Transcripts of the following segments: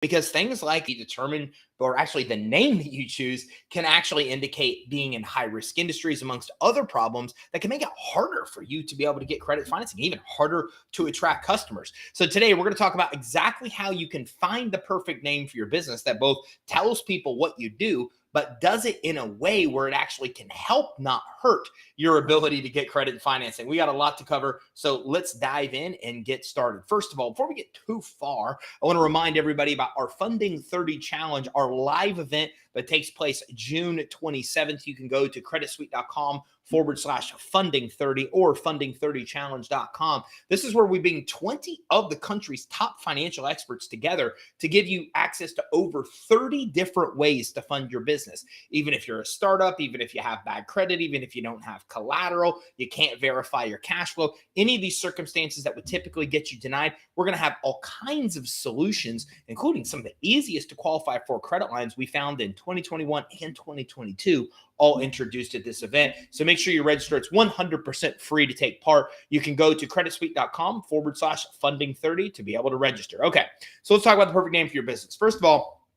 because things like you determine, or actually the name that you choose, can actually indicate being in high risk industries, amongst other problems that can make it harder for you to be able to get credit financing, even harder to attract customers. So today we're going to talk about exactly how you can find the perfect name for your business that both tells people what you do, but does it in a way where it actually can help, not hurt, your ability to get credit and financing. We got a lot to cover, so let's dive in and get started. First of all, before we get too far, I want to remind everybody about our Funding 30 Challenge, our live event that takes place June 27th. You can go to creditsuite.com/funding30 or funding30challenge.com. This is where we bring 20 of the country's top financial experts together to give you access to over 30 different ways to fund your business. Even if you're a startup, even if you have bad credit, even if you don't have collateral, you can't verify your cash flow, any of these circumstances that would typically get you denied, we're going to have all kinds of solutions, including some of the easiest to qualify for credit lines we found in 2021 and 2022, all introduced at this event. So make sure you register. It's 100% free to take part. You can go to creditsuite.com/funding30 to be able to register. Okay, so let's talk about the perfect name for your business. First of all,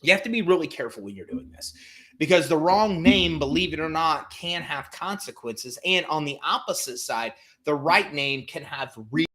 you have to be really careful when you're doing this, because the wrong name, believe it or not, can have consequences. And on the opposite side, the right name can have really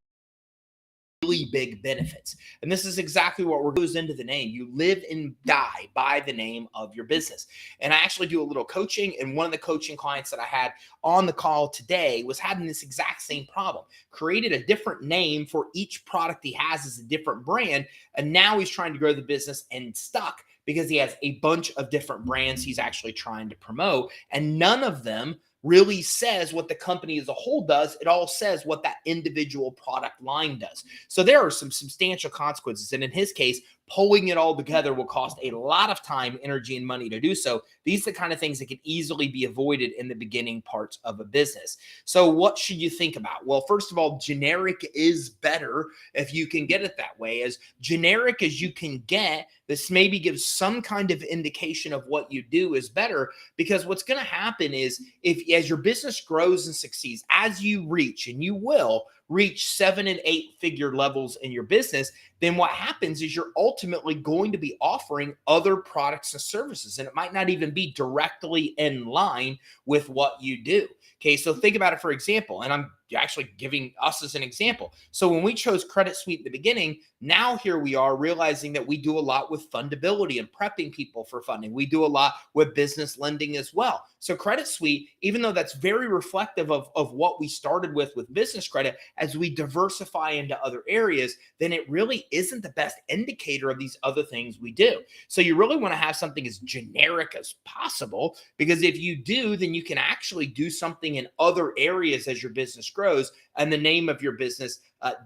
big benefits. And this is exactly what goes into the name. You live and die by the name of your business. And I actually do a little coaching, and one of the coaching clients that I had on the call today was having this exact same problem. Created a different name for each product he has as a different brand, and now he's trying to grow the business and stuck because he has a bunch of different brands he's actually trying to promote, and none of them really says what the company as a whole does. It all says what that individual product line does. So there are some substantial consequences. And in his case, pulling it all together will cost a lot of time, energy, and money to do so. These are the kind of things that can easily be avoided in the beginning parts of a business. So what should you think about? Well, first of all, generic is better if you can get it that way. As generic as you can get, this maybe gives some kind of indication of what you do is better, because what's going to happen is, if as your business grows and succeeds, as you reach, and you will reach 7 and 8 figure levels in your business, then what happens is you're ultimately going to be offering other products and services, and it might not even be directly in line with what you do. Okay, so think about it, for example, and I'm actually giving us as an example. So when we chose Credit Suite at the beginning, now here we are realizing that we do a lot with fundability and prepping people for funding. We do a lot with business lending as well. So Credit Suite, even though that's very reflective of what we started with business credit, as we diversify into other areas, then it really isn't the best indicator of these other things we do. So you really want to have something as generic as possible, because if you do, then you can actually do something in other areas as your business grows, and the name of your business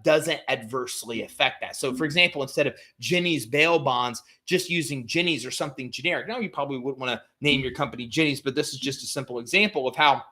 doesn't adversely affect that. So for example, instead of Jenny's Bail Bonds, just using Jenny's or something generic. Now, you probably wouldn't want to name your company Jenny's, but this is just a simple example of how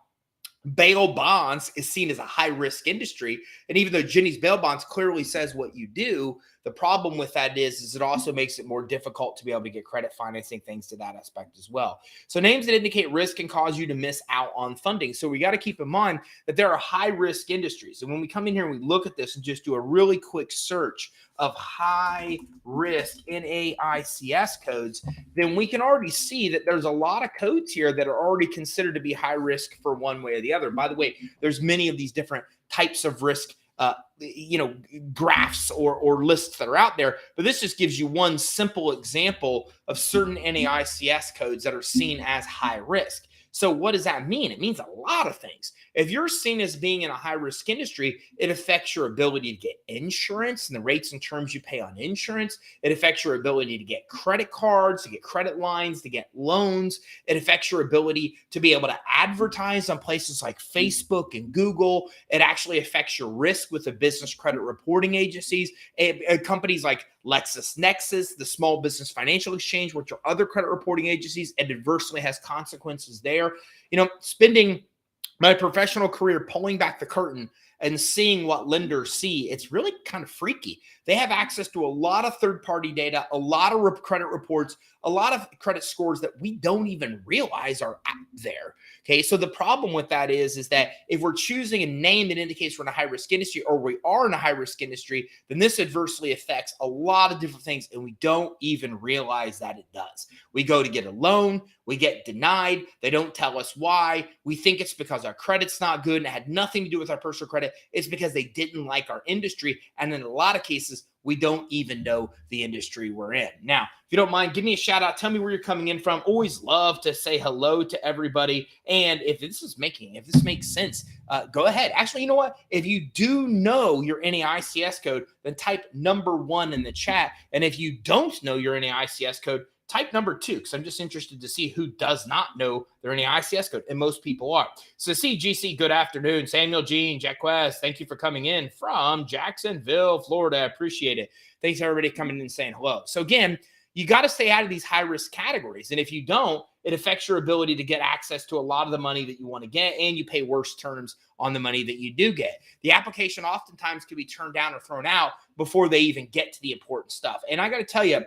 bail bonds is seen as a high risk industry. And even though Jenny's Bail Bonds clearly says what you do, the problem with that is it also makes it more difficult to be able to get credit financing, things to that aspect as well. So names that indicate risk can cause you to miss out on funding. So we got to keep in mind that there are high risk industries. And when we come in here and we look at this and just do a really quick search of high risk NAICS codes, then we can already see that there's a lot of codes here that are already considered to be high risk for one way or the other. By the way, there's many of these different types of risk graphs or lists that are out there, but this just gives you one simple example of certain NAICS codes that are seen as high risk. So what does that mean? It means a lot of things. If you're seen as being in a high-risk industry, it affects your ability to get insurance and the rates and terms you pay on insurance. It affects your ability to get credit cards, to get credit lines, to get loans. It affects your ability to be able to advertise on places like Facebook and Google. It actually affects your risk with the business credit reporting agencies, companies like LexisNexis, the Small Business Financial Exchange, which are other credit reporting agencies, and adversely has consequences there. Spending my professional career pulling back the curtain and seeing what lenders see, it's really kind of freaky. They have access to a lot of third-party data, a lot of credit reports, a lot of credit scores that we don't even realize are out there. Okay, so the problem with that is that if we're choosing a name that indicates we're in a high-risk industry or we are in a high-risk industry, then this adversely affects a lot of different things, and we don't even realize that it does. We go to get a loan, we get denied, they don't tell us why. We think it's because our credit's not good and it had nothing to do with our personal credit. It's because they didn't like our industry, and in a lot of cases, we don't even know the industry we're in. Now, if you don't mind, give me a shout out. Tell me where you're coming in from. Always love to say hello to everybody. And if this makes sense, go ahead. Actually, you know what? If you do know your NAICS code, then type number 1 in the chat. And if you don't know your NAICS code, type number 2, because I'm just interested to see who does not know their NAICS code, and most people are. So CGC, good afternoon. Samuel Jean, Jack West, thank you for coming in from Jacksonville, Florida. I appreciate it. Thanks everybody coming in and saying hello. So again, you got to stay out of these high-risk categories, and if you don't, it affects your ability to get access to a lot of the money that you want to get, and you pay worse terms on the money that you do get. The application oftentimes can be turned down or thrown out before they even get to the important stuff. And I got to tell you,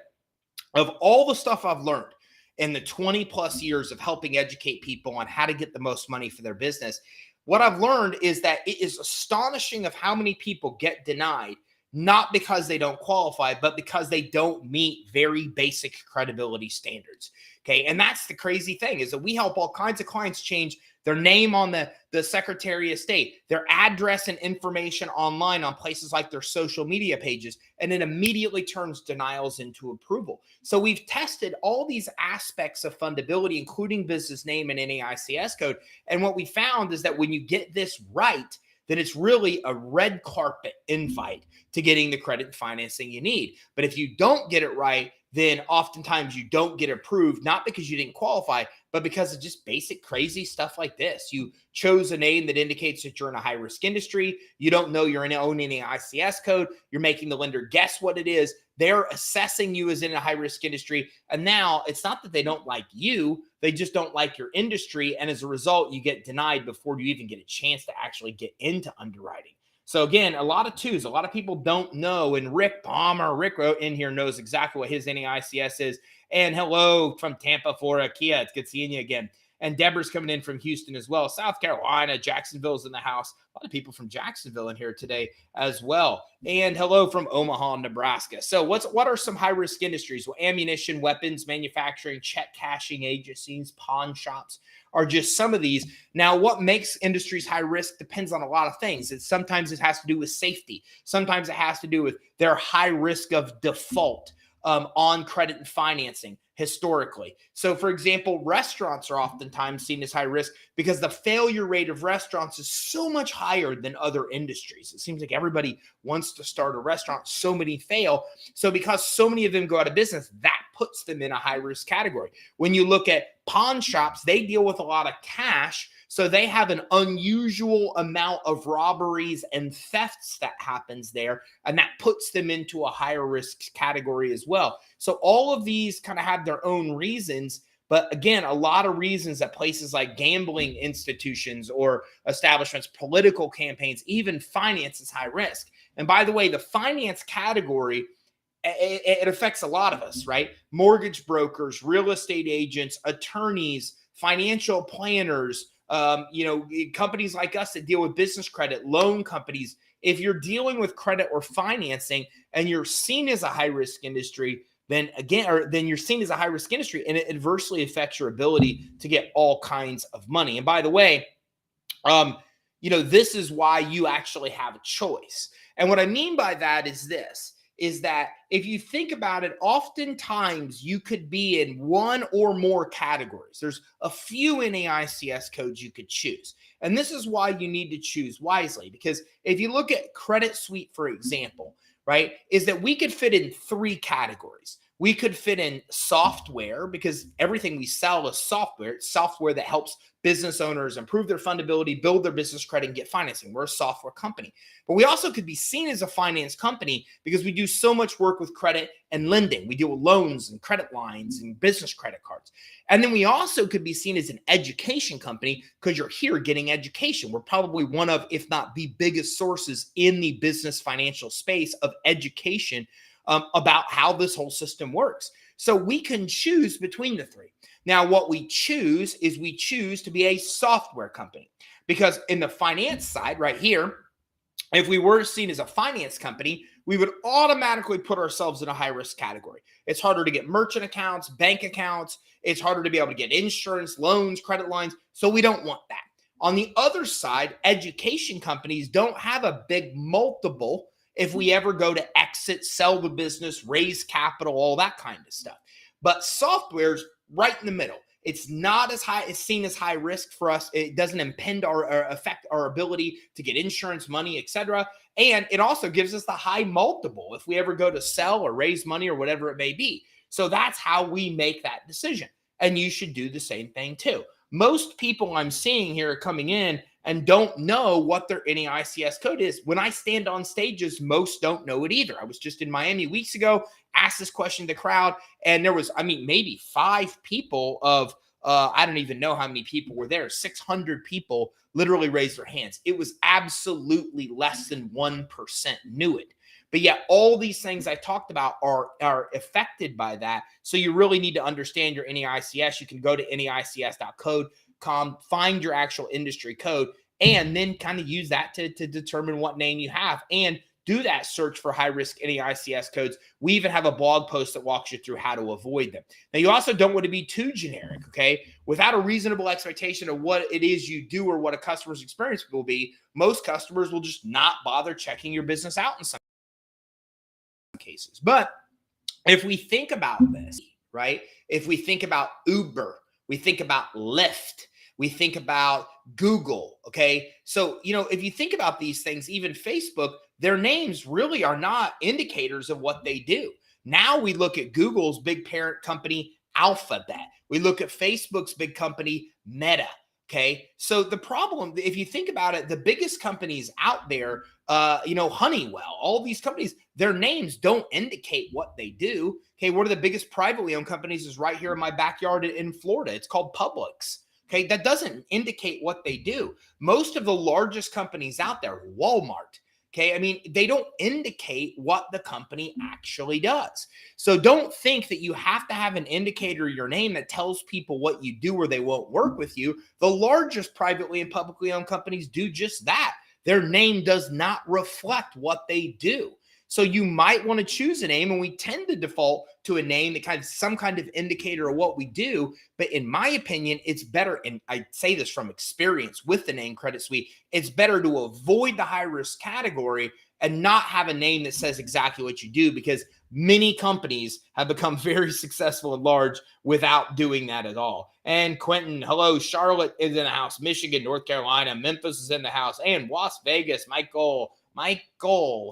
of all the stuff I've learned in the 20 plus years of helping educate people on how to get the most money for their business, what I've learned is that it is astonishing of how many people get denied, not because they don't qualify, but because they don't meet very basic credibility standards. Okay. And that's the crazy thing, is that we help all kinds of clients change their name on the Secretary of State, their address and information online on places like their social media pages, and it immediately turns denials into approval. So we've tested all these aspects of fundability, including business name and NAICS code. And what we found is that when you get this right, then it's really a red carpet invite to getting the credit and financing you need. But if you don't get it right, then oftentimes you don't get approved, not because you didn't qualify, but because of just basic crazy stuff like this. You chose a name that indicates that you're in a high-risk industry. You don't know your own NAICS code. You're making the lender guess what it is. They're assessing you as in a high-risk industry. And now it's not that they don't like you. They just don't like your industry. And as a result, you get denied before you even get a chance to actually get into underwriting. So again, a lot of twos, a lot of people don't know. And Rick wrote in here, knows exactly what his NAICS is. And hello from Tampa, Florida. Kia, it's good seeing you again. And Deborah's coming in from Houston as well. South Carolina, Jacksonville's in the house. A lot of people from Jacksonville in here today as well. And hello from Omaha, Nebraska. So what are some high-risk industries? Well, ammunition, weapons, manufacturing, check cashing agencies, pawn shops are just some of these. Now, what makes industries high risk depends on a lot of things. Sometimes it has to do with safety. Sometimes it has to do with their high risk of default on credit and financing historically. So for example, restaurants are oftentimes seen as high risk because the failure rate of restaurants is so much higher than other industries. It seems like everybody wants to start a restaurant. So many fail. So because so many of them go out of business, that puts them in a high risk category. When you look at pawn shops, they deal with a lot of cash. So they have an unusual amount of robberies and thefts that happens there, and that puts them into a higher risk category as well. So all of these kind of have their own reasons, but again, a lot of reasons that places like gambling institutions or establishments, political campaigns, even finance is high risk. And by the way, the finance category, it affects a lot of us, right? Mortgage brokers, real estate agents, attorneys, financial planners, companies like us that deal with business credit, loan companies. If you're dealing with credit or financing and you're seen as a high risk industry, then you're seen as a high risk industry, and it adversely affects your ability to get all kinds of money. And by the way, this is why you actually have a choice. And what I mean by that is this, is that if you think about it, oftentimes you could be in one or more categories. There's a few NAICS codes you could choose. And this is why you need to choose wisely, because if you look at Credit Suite, for example, right, is that we could fit in 3 categories. We could fit in software because everything we sell is software. It's software that helps business owners improve their fundability, build their business credit, and get financing. We're a software company. But we also could be seen as a finance company because we do so much work with credit and lending. We deal with loans and credit lines and business credit cards. And then we also could be seen as an education company because you're here getting education. We're probably one of, if not the biggest sources in the business financial space of education about how this whole system works. So we can choose between the three. Now, what we choose is we choose to be a software company because in the finance side right here, if we were seen as a finance company, we would automatically put ourselves in a high risk category. It's harder to get merchant accounts, bank accounts. It's harder to be able to get insurance, loans, credit lines. So we don't want that. On the other side, education companies don't have a big multiple if we ever go to exit, sell the business, raise capital, all that kind of stuff. But software's right in the middle. It's not as high, it's seen as high risk for us. It doesn't impede or affect our ability to get insurance, money, etc. And it also gives us the high multiple if we ever go to sell or raise money or whatever it may be. So that's how we make that decision. And you should do the same thing too. Most people I'm seeing here are coming in and don't know what their NAICS code is. When I stand on stages, most don't know it either. I was just in Miami weeks ago, asked this question to the crowd, and there was, maybe 5 people of, I don't even know how many people were there. 600 people literally raised their hands. It was absolutely less than 1% knew it. But yet all these things I talked about are affected by that. So you really need to understand your NAICS. You can go to naics.code.com, find your actual industry code, and then kind of use that to determine what name you have and do that search for high-risk NAICS codes. We even have a blog post that walks you through how to avoid them. Now, you also don't want to be too generic, okay? Without a reasonable expectation of what it is you do or what a customer's experience will be, most customers will just not bother checking your business out in some cases. But if we think about this, right? If we think about Uber, we think about Lyft, we think about Google, okay? So, if you think about these things, even Facebook, their names really are not indicators of what they do. Now we look at Google's big parent company, Alphabet. We look at Facebook's big company, Meta. Okay. So the problem, if you think about it, the biggest companies out there, Honeywell, all these companies, their names don't indicate what they do. Okay. One of the biggest privately owned companies is right here in my backyard in Florida. It's called Publix. Okay. That doesn't indicate what they do. Most of the largest companies out there, Walmart, okay, they don't indicate what the company actually does. So don't think that you have to have an indicator in your name that tells people what you do or they won't work with you. The largest privately and publicly owned companies do just that. Their name does not reflect what they do. So you might want to choose a name, and we tend to default to a name that kind of some kind of indicator of what we do. But in my opinion, it's better, and I say this from experience with the name Credit Suite, it's better to avoid the high risk category and not have a name that says exactly what you do, because many companies have become very successful and large without doing that at all. And Quentin, hello, Charlotte is in the house, Michigan, North Carolina, Memphis is in the house, and Las Vegas, Michael,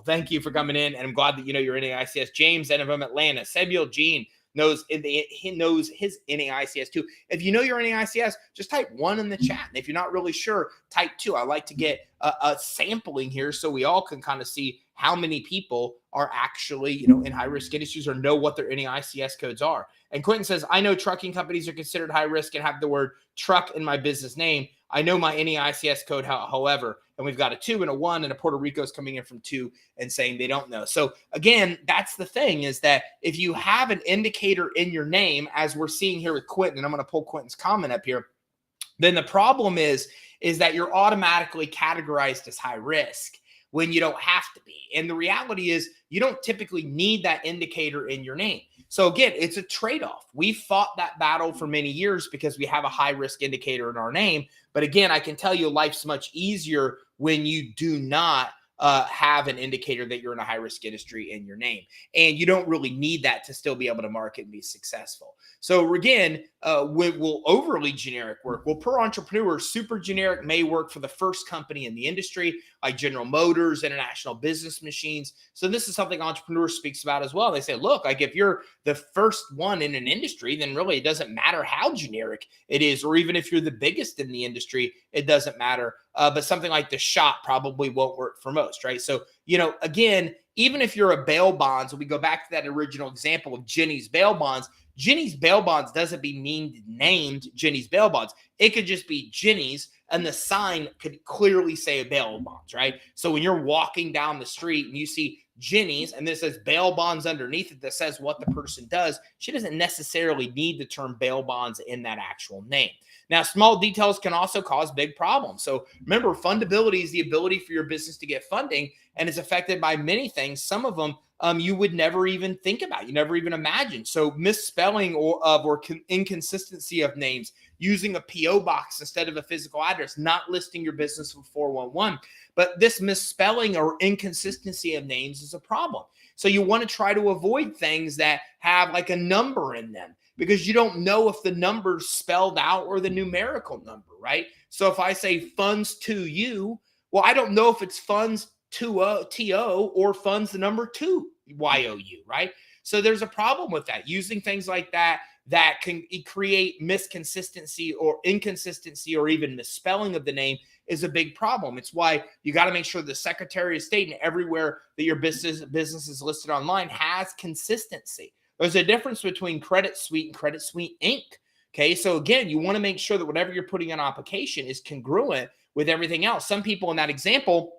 thank you for coming in, and I'm glad that you know your NAICS. James, and from Atlanta, Samuel Jean he knows his NAICS too. If you know your NAICS, just type 1 in the chat, and if you're not really sure, type 2. I like to get a sampling here so we all can kind of see how many people are actually in high risk industries or know what their NAICS codes are. And Quentin says, I know trucking companies are considered high risk and have the word truck in my business name. I know my NAICS code, however, and we've got a 2 and a 1, and a Puerto Rico's coming in from 2 and saying they don't know. So again, that's the thing, is that if you have an indicator in your name, as we're seeing here with Quentin, and I'm going to pull Quentin's comment up here, then the problem is that you're automatically categorized as high risk when you don't have to be. And the reality is you don't typically need that indicator in your name. So again, it's a trade-off. We fought that battle for many years because we have a high risk indicator in our name. But again, I can tell you life's much easier when you do not have an indicator that you're in a high risk industry in your name. And you don't really need that to still be able to market and be successful. So again, will overly generic work? Well, per entrepreneur, super generic may work for the first company in the industry, like General Motors, International Business Machines. So this is something entrepreneurs speaks about as well. They say, look, like if you're the first one in an industry, then really it doesn't matter how generic it is, or even if you're the biggest in the industry, it doesn't matter. But something like the shop probably won't work for most, right? So, again, even if you're a bail bonds, we go back to that original example of Jenny's bail bonds. Jenny's bail bonds doesn't mean named Jenny's bail bonds. It could just be Jenny's, and the sign could clearly say bail bonds, right? So when you're walking down the street and you see Jenny's and this says bail bonds underneath it that says what the person does, she doesn't necessarily need the term bail bonds in that actual name. Now, small details can also cause big problems. So remember, fundability is the ability for your business to get funding, and it's affected by many things. Some of them you would never even think about, you never even imagine. So misspelling or inconsistency of names, using a PO box instead of a physical address, not listing your business with 411. But this misspelling or inconsistency of names is a problem. So you want to try to avoid things that have like a number in them, because you don't know if the number's spelled out or the numerical number, right? So if I say funds to you, well, I don't know if it's funds to TO or funds the number 2 YOU, right? So there's a problem with that. Using things like that can create misconsistency or inconsistency or even misspelling of the name is a big problem. It's why you got to make sure the Secretary of State and everywhere that your business is listed online has consistency. There's a difference between Credit Suite and Credit Suite Inc. Okay, so again, you want to make sure that whatever you're putting on application is congruent with everything else. Some people in that example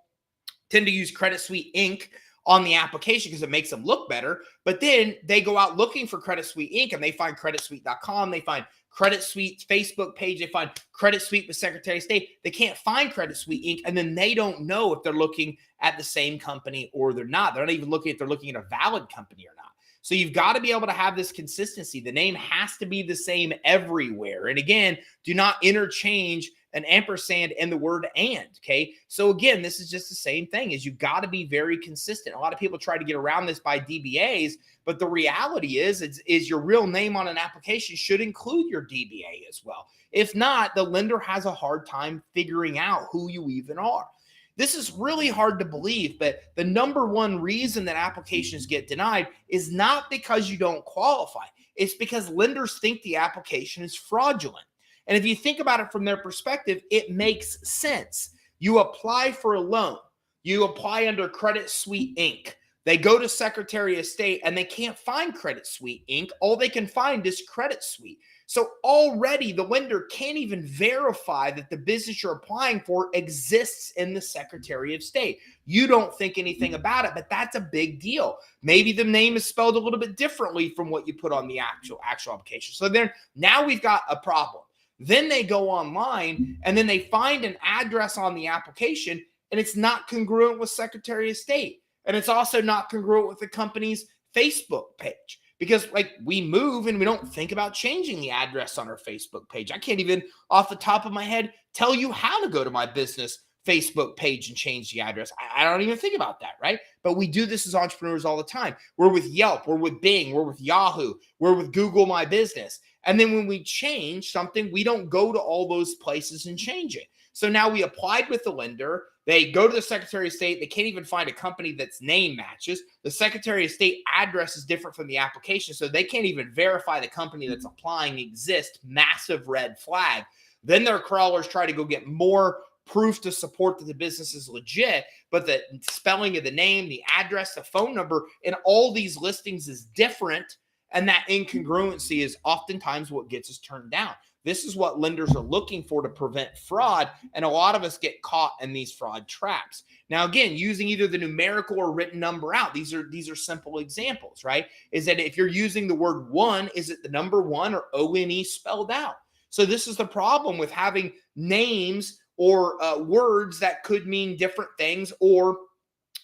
tend to use Credit Suite Inc. on the application because it makes them look better, but then they go out looking for Credit Suite Inc. and they find creditsuite.com, they find Credit Suite's Facebook page, they find Credit Suite with Secretary of State. They can't find Credit Suite Inc. and then they don't know if they're looking at the same company or they're not. They're not even looking if they're looking at a valid company or not. So you've got to be able to have this consistency. The name has to be the same everywhere. And again, do not interchange an ampersand and the word and, okay? So again, this is just the same thing, is you've got to be very consistent. A lot of people try to get around this by DBAs, but the reality is your real name on an application should include your DBA as well. If not, the lender has a hard time figuring out who you even are. This is really hard to believe, but the number one reason that applications get denied is not because you don't qualify. It's because lenders think the application is fraudulent. And if you think about it from their perspective, it makes sense. You apply for a loan. You apply under Credit Suite Inc. They go to Secretary of State and they can't find Credit Suite Inc. All they can find is Credit Suite. So already the lender can't even verify that the business you're applying for exists in the Secretary of State. You don't think anything about it, but that's a big deal. Maybe the name is spelled a little bit differently from what you put on the actual application. So then now we've got a problem. Then they go online and then they find an address on the application and it's not congruent with Secretary of State. And it's also not congruent with the company's Facebook page. Because like we move and we don't think about changing the address on our Facebook page. I can't even off the top of my head tell you how to go to my business Facebook page and change the address. I don't even think about that, right? But we do this as entrepreneurs all the time. We're with Yelp, we're with Bing, we're with Yahoo, we're with Google My Business. And then when we change something, we don't go to all those places and change it. So now we applied with the lender. They go to the Secretary of State. They can't even find a company that's name matches. The Secretary of State address is different from the application, so they can't even verify the company that's applying exists. Massive red flag. Then their crawlers try to go get more proof to support that the business is legit, but the spelling of the name, the address, the phone number, and all these listings is different, and that incongruency is oftentimes what gets us turned down. This is what lenders are looking for to prevent fraud, and a lot of us get caught in these fraud traps. Now, again, using either the numerical or written number out, these are simple examples, right? Is that if you're using the word one, is it the number one or O-N-E spelled out? So this is the problem with having names or words that could mean different things or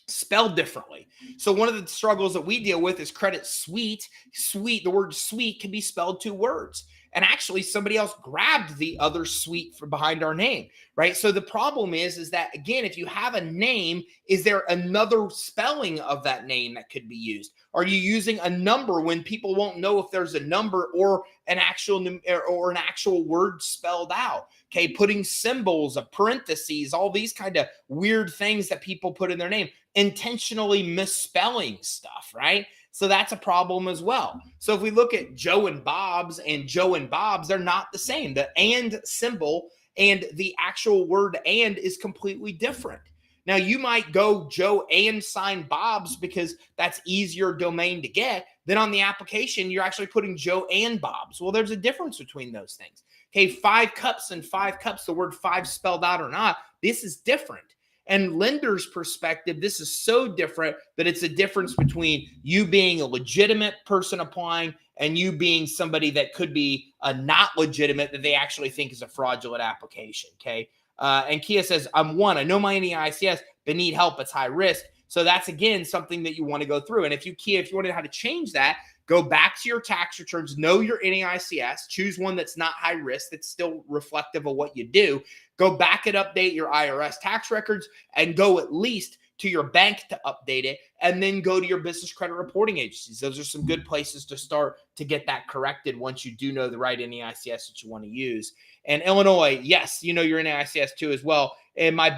spelled differently. So one of the struggles that we deal with is Credit Suite. Suite, the word suite can be spelled two words. and actually somebody else grabbed the other suite from behind our name, right? So the problem is that, again, if you have a name, is there another spelling of that name that could be used? Are you using a number when people won't know if there's a number or an actual word spelled out? Okay, putting symbols, of parentheses, all these kind of weird things that people put in their name, intentionally misspelling stuff, right? So that's a problem as well. So if we look at Joe and Bob's, they're not the same. The and symbol and the actual word and is completely different. Now, you might go Joe and sign Bob's because that's easier domain to get. Then on the application, you're actually putting Joe and Bob's. Well, there's a difference between those things. Okay, 5 cups and 5 cups, the word 5 spelled out or not, this is different. And lender's perspective, this is so different that it's a difference between you being a legitimate person applying and you being somebody that could be not legitimate, that they actually think is a fraudulent application, okay? And Kia says, I'm one. I know my NEICS, but need help. It's high risk. So that's, again, something that you want to go through. And if you want to know how to change that, go back to your tax returns, know your NEICS, choose one that's not high risk, that's still reflective of what you do. Go back and update your IRS tax records and go at least to your bank to update it, and then go to your business credit reporting agencies. Those are some good places to start to get that corrected once you do know the right NEICS that you want to use. And Illinois, yes, you know your NEICS too as well. And my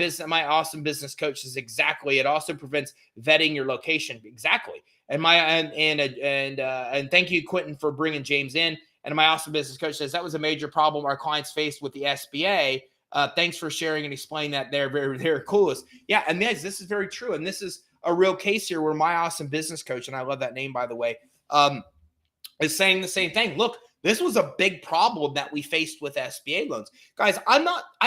awesome business coach says exactly. It also prevents vetting your location. Exactly. And thank you, Quentin, for bringing James in. And my awesome business coach says that was a major problem our clients faced with the SBA. Thanks for sharing and explaining that. They're very coolest. Yeah, and guys, this is very true. And this is a real case here where my awesome business coach, and I love that name, by the way, is saying the same thing. Look, this was a big problem that we faced with SBA loans. Guys, I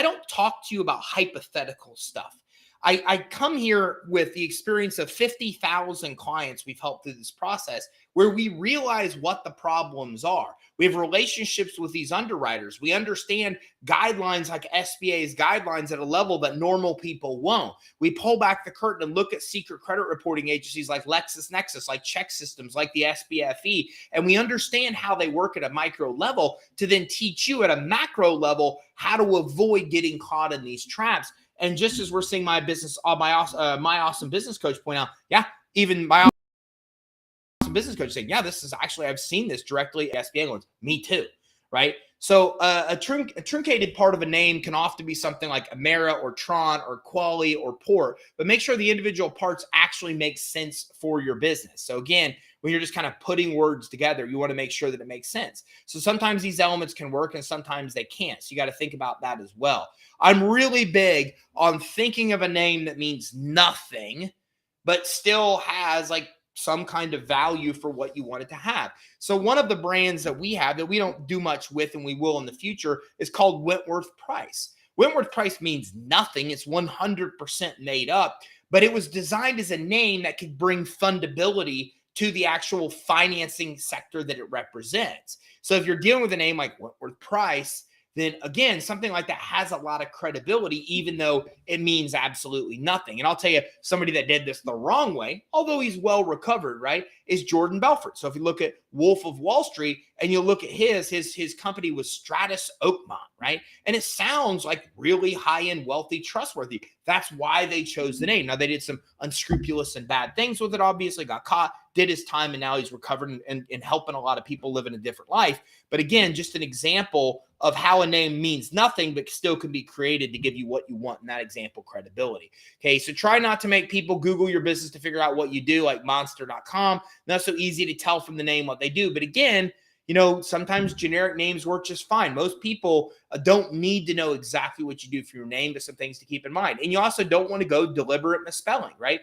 don't talk to you about hypothetical stuff. I come here with the experience of 50,000 clients we've helped through this process where we realize what the problems are. We have relationships with these underwriters. We understand guidelines like SBA's guidelines at a level that normal people won't. We pull back the curtain and look at secret credit reporting agencies like LexisNexis, like check systems, like the SBFE, and we understand how they work at a micro level to then teach you at a macro level how to avoid getting caught in these traps. And just as we're seeing my awesome business coach point out, yeah, even my awesome business coach saying, yeah, this is actually, I've seen this directly at SBA loans. Me too, right? So a truncated part of a name can often be something like Amera or Tron or Quali or Port, but make sure the individual parts actually make sense for your business. So again, when you're just kind of putting words together, you want to make sure that it makes sense. So sometimes these elements can work and sometimes they can't. So you got to think about that as well. I'm really big on thinking of a name that means nothing, but still has like some kind of value for what you want it to have. So one of the brands that we have that we don't do much with and we will in the future is called Wentworth Price. Wentworth Price means nothing. It's 100% made up, but it was designed as a name that could bring fundability to the actual financing sector that it represents. So if you're dealing with a name like Wentworth Price, then again, something like that has a lot of credibility, even though it means absolutely nothing. And I'll tell you, somebody that did this the wrong way, although he's well recovered, right, is Jordan Belfort. So if you look at Wolf of Wall Street and you look at his company was Stratus Oakmont, right? And it sounds like really high-end, wealthy, trustworthy. That's why they chose the name. Now, they did some unscrupulous and bad things with it, obviously, got caught, did his time, and now he's recovered and helping a lot of people living a different life. But again, just an example of how a name means nothing, but still can be created to give you what you want in that example, credibility. Okay, so try not to make people Google your business to figure out what you do, like monster.com. Not so easy to tell from the name what they do. But again, you know, sometimes generic names work just fine. Most people don't need to know exactly what you do for your name, but some things to keep in mind. And you also don't want to go deliberate misspelling, right?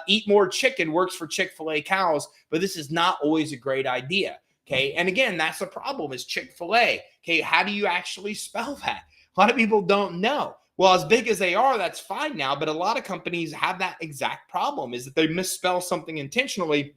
Eat more chicken works for Chick-fil-A cows, but this is not always a great idea. Okay. And again, that's the problem is Chick-fil-A. Okay. How do you actually spell that? A lot of people don't know. Well, as big as they are, that's fine now. But a lot of companies have that exact problem is that they misspell something intentionally.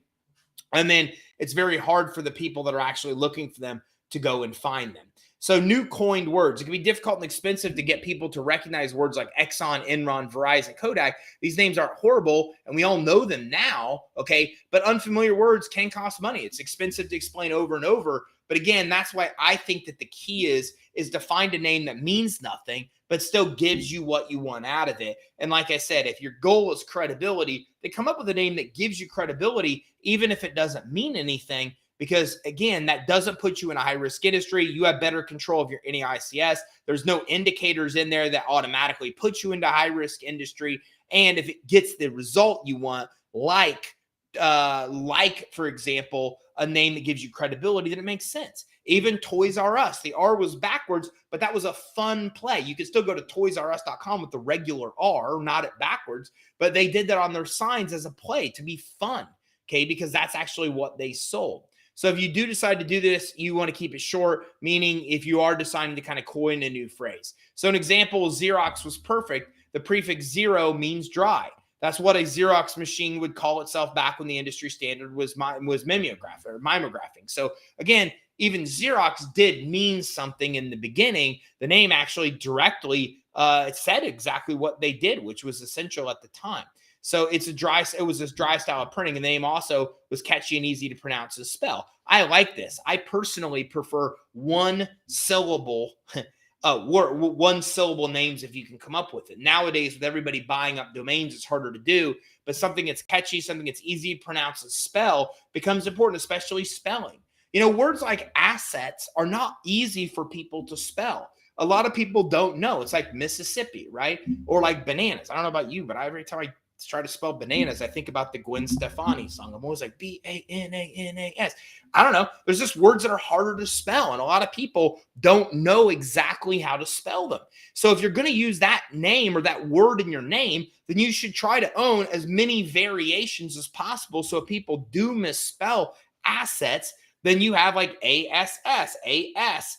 And then it's very hard for the people that are actually looking for them to go and find them. So new coined words. It can be difficult and expensive to get people to recognize words like Exxon, Enron, Verizon, Kodak. These names aren't horrible, and we all know them now, okay? But unfamiliar words can cost money. It's expensive to explain over and over But again, that's why I think that the key is to find a name that means nothing, but still gives you what you want out of it. And like I said, if your goal is credibility, then come up with a name that gives you credibility, even if it doesn't mean anything. Because again, that doesn't put you in a high risk industry. You have better control of your NAICS. There's no indicators in there that automatically put you into high risk industry. And if it gets the result you want, like for example, a name that gives you credibility, then it makes sense. Even Toys R Us, the R was backwards, but that was a fun play. You can still go to toysrus.com with the regular R, not it backwards, but they did that on their signs as a play to be fun, okay, because that's actually what they sold. So if you do decide to do this, you want to keep it short, meaning if you are deciding to kind of coin a new phrase. So an example, Xerox was perfect. The prefix zero means dry. That's what a Xerox machine would call itself back when the industry standard was mimeograph or mimeographing. So again, even Xerox did mean something in the beginning. The name actually directly said exactly what they did, which was essential at the time. So it was this dry style of printing, and the name also was catchy and easy to pronounce and spell. I like this. I personally prefer one syllable names if you can come up with it. Nowadays, with everybody buying up domains, it's harder to do, but something that's catchy, something that's easy to pronounce and spell becomes important, especially spelling. Words like assets are not easy for people to spell. A lot of people don't know. It's like Mississippi, right? Or like bananas. I don't know about you, but every time I try to spell bananas, I think about the Gwen Stefani song. I'm always like Bananas. I don't know. There's just words that are harder to spell, and a lot of people don't know exactly how to spell them. So if you're going to use that name or that word in your name, then you should try to own as many variations as possible. So if people do misspell assets, then you have like ASS, ASSETTS,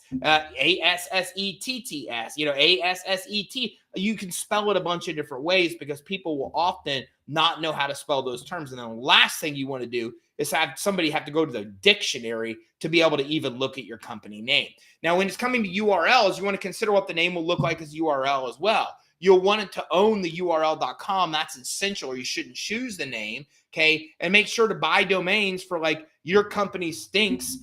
ASSET. You can spell it a bunch of different ways because people will often not know how to spell those terms. And then the last thing you want to do is have somebody have to go to the dictionary to be able to even look at your company name. Now, when it's coming to URLs, you want to consider what the name will look like as URL as well. You'll want it to own the URL.com. That's essential, or you shouldn't choose the name, okay? And make sure to buy domains for like your company stinks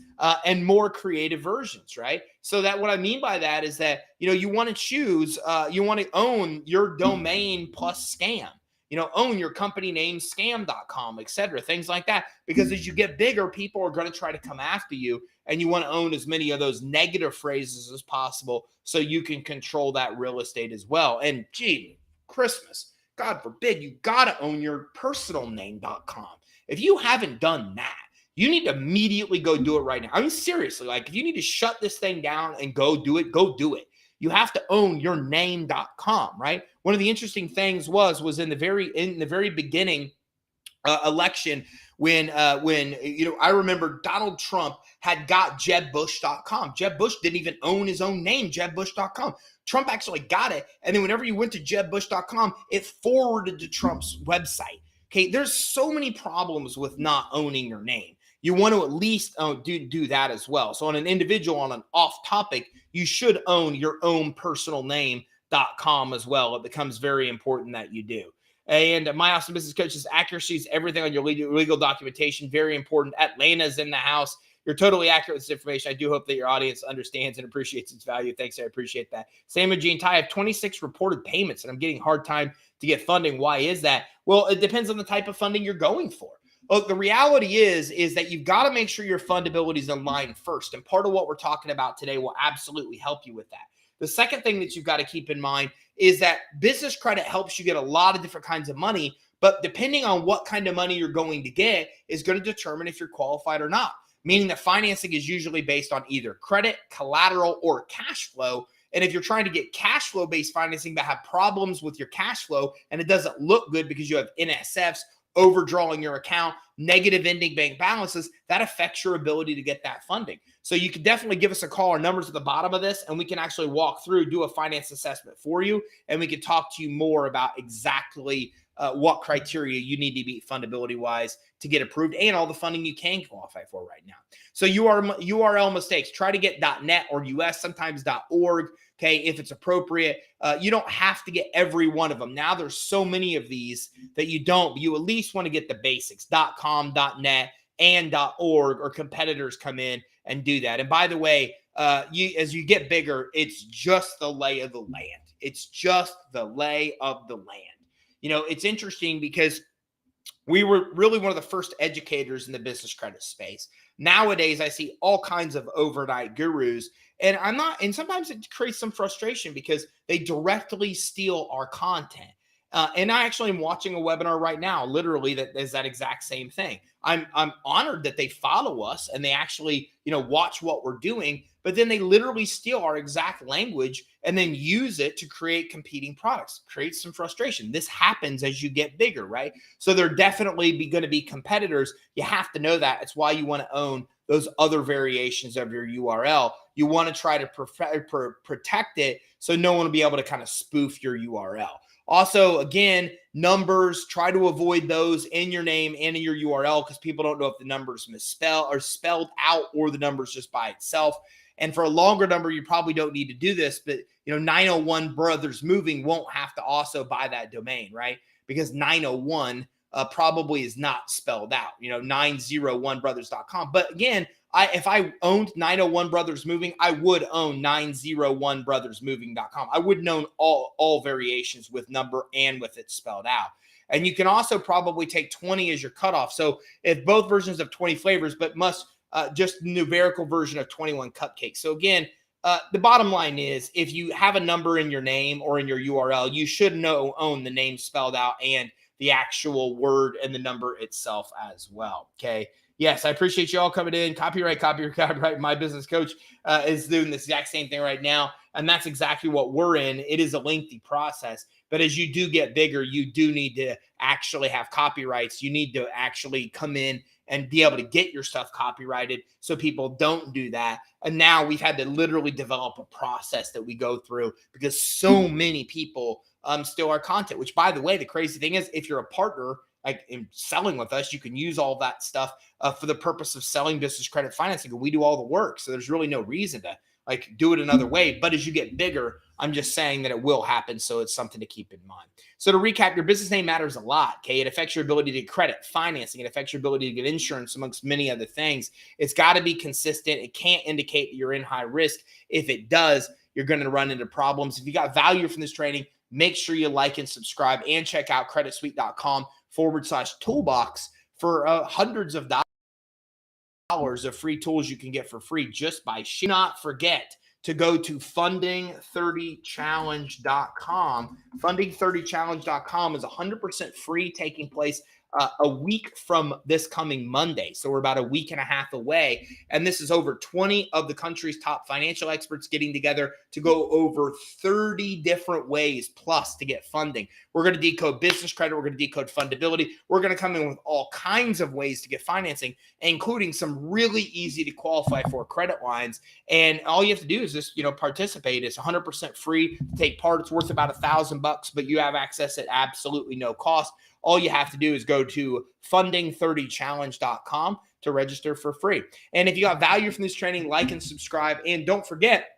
and more creative versions, right? So that what I mean by that is that, you want to choose, you want to own your domain plus scam. Own your company name, scam.com, etc., things like that. Because as you get bigger, people are going to try to come after you, and you want to own as many of those negative phrases as possible so you can control that real estate as well. And gee, Christmas, God forbid, you got to own your personalname.com. If you haven't done that, you need to immediately go do it right now. I mean, seriously, like if you need to shut this thing down and go do it, go do it. You have to own your name.com, right? One of the interesting things was in the very beginning election when I remember Donald Trump had got jebbush.com. Jeb Bush didn't even own his own name, jebbush.com. Trump actually got it. And then whenever you went to jebbush.com, it forwarded to Trump's website. Okay, there's so many problems with not owning your name. You want to at least do that as well. So on an individual, on an off topic, you should own your own personal name.com as well. It becomes very important that you do. And my awesome business coach's accuracy is everything on your legal documentation. Very important. Atlanta's in the house. You're totally accurate with this information. I do hope that your audience understands and appreciates its value. Thanks. I appreciate that. Same with Gene Ty. I have 26 reported payments, and I'm getting a hard time to get funding. Why is that? Well, it depends on the type of funding you're going for. Look, the reality is that you've got to make sure your fundability is in line first. And part of what we're talking about today will absolutely help you with that. The second thing that you've got to keep in mind is that business credit helps you get a lot of different kinds of money, but depending on what kind of money you're going to get is going to determine if you're qualified or not. Meaning that financing is usually based on either credit, collateral, or cash flow. And if you're trying to get cash flow based financing but have problems with your cash flow and it doesn't look good because you have NSFs, overdrawing your account, negative ending bank balances, that affects your ability to get that funding. So you can definitely give us a call. Our number's at the bottom of this, and we can actually walk through, do a finance assessment for you, and we can talk to you more about exactly what criteria you need to meet fundability-wise to get approved and all the funding you can qualify for right now. So URL mistakes, try to get .net or US, sometimes .org, okay, if it's appropriate. You don't have to get every one of them. Now there's so many of these that you don't, but you at least want to get the basics, .com, .net, and .org, or competitors come in and do that. And by the way, as you get bigger, it's just the lay of the land. It's just the lay of the land. It's interesting because we were really one of the first educators in the business credit space. Nowadays, I see all kinds of overnight gurus, and sometimes it creates some frustration because they directly steal our content. And I actually am watching a webinar right now, literally, that is that exact same thing. I'm honored that they follow us and they actually, watch what we're doing, but then they literally steal our exact language and then use it to create competing products. Creates some frustration. This happens as you get bigger, right? So they're definitely going to be competitors. You have to know that. It's why you want to own those other variations of your URL. You want to try to protect it so no one will be able to kind of spoof your URL. Also, again, numbers, try to avoid those in your name and in your URL because people don't know if the number's misspelled or spelled out or the number's just by itself. And for a longer number, you probably don't need to do this, but 901 Brothers Moving won't have to also buy that domain, right? Because 901 probably is not spelled out, 901brothers.com. But again, if I owned 901 Brothers Moving, I would own 901brothersmoving.com. I wouldn't own all variations with number and with it spelled out. And you can also probably take 20 as your cutoff. So if both versions have 20 flavors, but must just numerical version of 21 cupcakes. So again, the bottom line is if you have a number in your name or in your URL, you should own the name spelled out and the actual word and the number itself as well. Okay. Yes, I appreciate you all coming in. Copyright. My business coach is doing the exact same thing right now. And that's exactly what we're in. It is a lengthy process. But as you do get bigger, you do need to actually have copyrights. You need to actually come in and be able to get your stuff copyrighted so people don't do that. And now we've had to literally develop a process that we go through because so many people steal our content, which, by the way, the crazy thing is if you're a partner, like in selling with us, you can use all that stuff for the purpose of selling business credit financing. We do all the work. So there's really no reason to do it another way. But as you get bigger, I'm just saying that it will happen. So it's something to keep in mind. So to recap, your business name matters a lot. Okay. It affects your ability to get credit, financing. It affects your ability to get insurance, amongst many other things. It's got to be consistent. It can't indicate that you're in high risk. If it does, you're going to run into problems. If you got value from this training, make sure you like and subscribe and check out creditsuite.com/toolbox for hundreds of dollars of free tools you can get for free just by sharing. Do not forget to go to funding30challenge.com. Funding30challenge.com is 100% free, taking place a week from this coming Monday. So we're about a week and a half away. And this is over 20 of the country's top financial experts getting together to go over 30 different ways plus to get funding. We're going to decode business credit. We're going to decode fundability. We're going to come in with all kinds of ways to get financing, including some really easy to qualify for credit lines. And all you have to do is just, participate. It's 100% free to take part. It's worth about $1,000, but you have access at absolutely no cost. All you have to do is go to funding30challenge.com to register for free. And if you got value from this training, like and subscribe. And don't forget,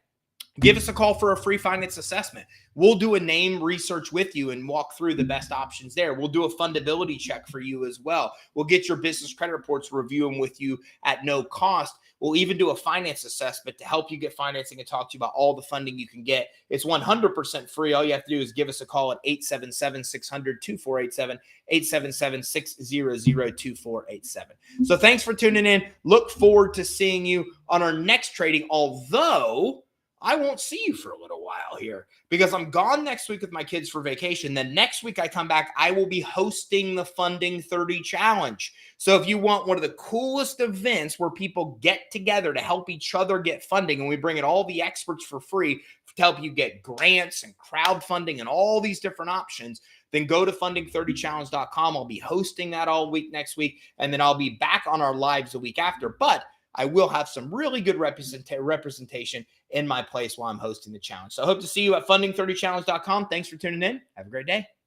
give us a call for a free finance assessment. We'll do a name research with you and walk through the best options there. We'll do a fundability check for you as well. We'll get your business credit reports, review them with you at no cost. We'll even do a finance assessment to help you get financing and talk to you about all the funding you can get. It's 100% free. All you have to do is give us a call at 877-600-2487, 877-600-2487. So thanks for tuning in. Look forward to seeing you on our next trading, although I won't see you for a little while here because I'm gone next week with my kids for vacation. Then next week I come back, I will be hosting the Funding 30 Challenge. So if you want one of the coolest events where people get together to help each other get funding, and we bring in all the experts for free to help you get grants and crowdfunding and all these different options, then go to funding30challenge.com. I'll be hosting that all week next week, and then I'll be back on our lives the week after. But I will have some really good representation in my place while I'm hosting the challenge. So I hope to see you at funding30challenge.com. Thanks for tuning in. Have a great day.